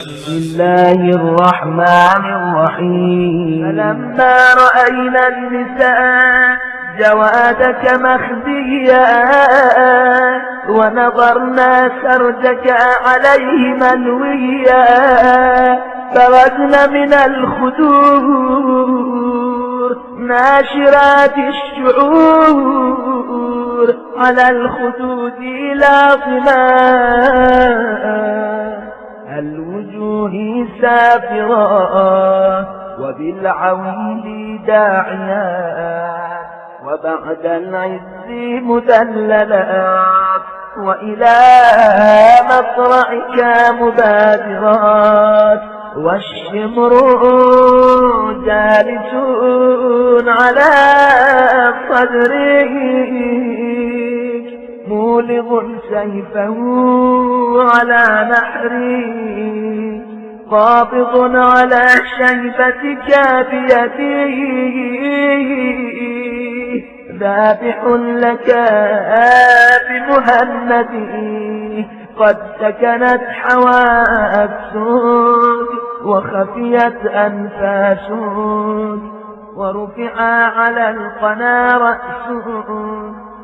بسم الله الرحمن الرحيم. فلما رأينا النساء جوادك مخزيا ونظرنا سرجك عليه منويا فرجن من الخدور ناشرات الشعور على الخدود لاطما الوجوه سافرا وبالعويل داعيا وبعد العز مذللات وإلى مصرعك مبادرات والشمر جالسون على صدره مولغ سيفه على نحره قابض على شيبة كافيته ذابح لك بمهنده قد سكنت حواسك وخفيت أنفاسك ورفع على القنا رأسك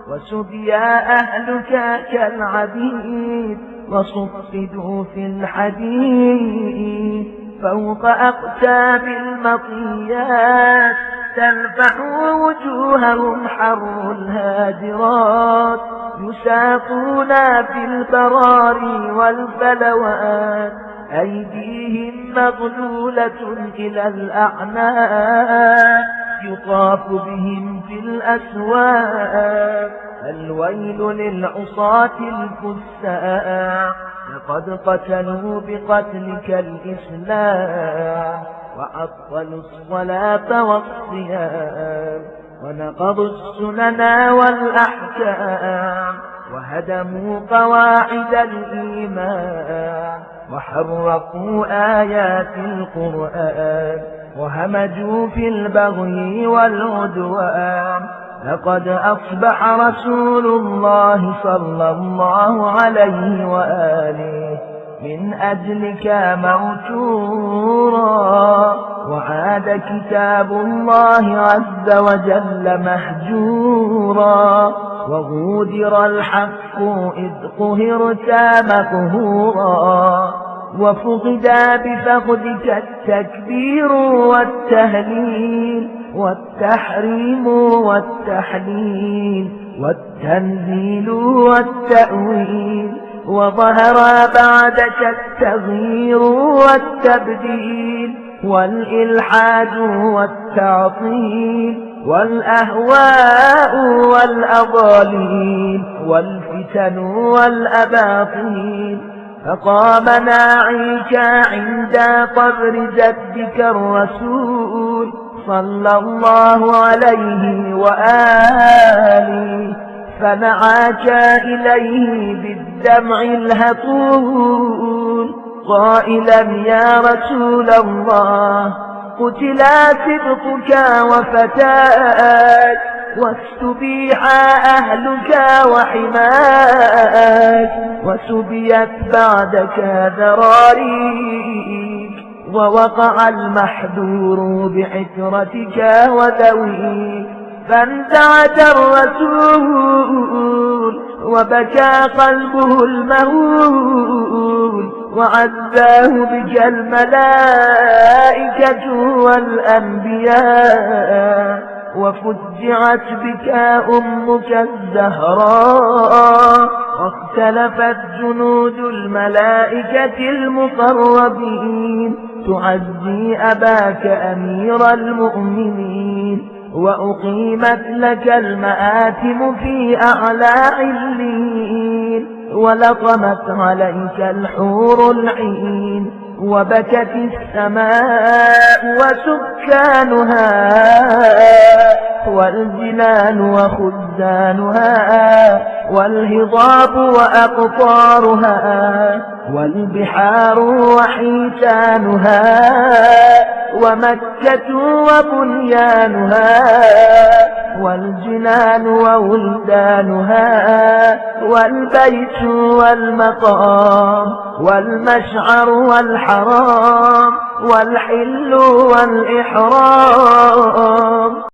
وسبيا أهلك كالعبيد وصفدوا في الحديد فوق أقتاب المطيات تلفح وجوههم حر الهاجرات يساقون في البراري والفلوات أيديهم مغلولة إلى الأعناق يطاف بهم في الأسواق الويل للعصاة الفساق لقد قتلوا بقتلك الإسلام وعطلوا الصلاة والصيام ونقضوا السنن والأحكام وهدموا قواعد الإيمان وحرقوا آيات القرآن وهمجوا في البغي والعدوان لقد أصبح رسول الله صلى الله عليه وآله من أجلك موتورا وعاد كتاب الله عز وجل مهجورا وغودر الحق إذ قهرت مقهورا وفقد بفقدك التكبير والتهليل والتحريم والتحليل والتنزيل والتأويل وظهر بعدك التغيير والتبديل والإلحاد والتعطيل والأهواء والأضاليل والفتن والأباطيل فقام ناعيك عند قبر جدك الرسول صلى الله عليه وآله فنعاك إليه بالدمع الهطول قائلا يا رسول الله قتلا صدقك وفتاك واستبيح أهلك وحماك وسبيت بعدك ذراريك ووقع المحذور بحكرتك وذويك فانزعج الرسول وبكى قلبه المهول وعزاه بك الملائكة والأنبياء وفجعت بك أمك الزهراء واختلفت جنود الملائكة المقربين تعزي أباك أمير المؤمنين وأقيمت لك المآتم في أعلى علين ولطمت عليك الحور العين وبكت السماء وسكانها والجنان وخزانها والهضاب وأقطارها والبحار وحيتانها ومكة وبنيانها والجنان وولدانها والبيت والمقام والمشعر والحرام والحل والإحرام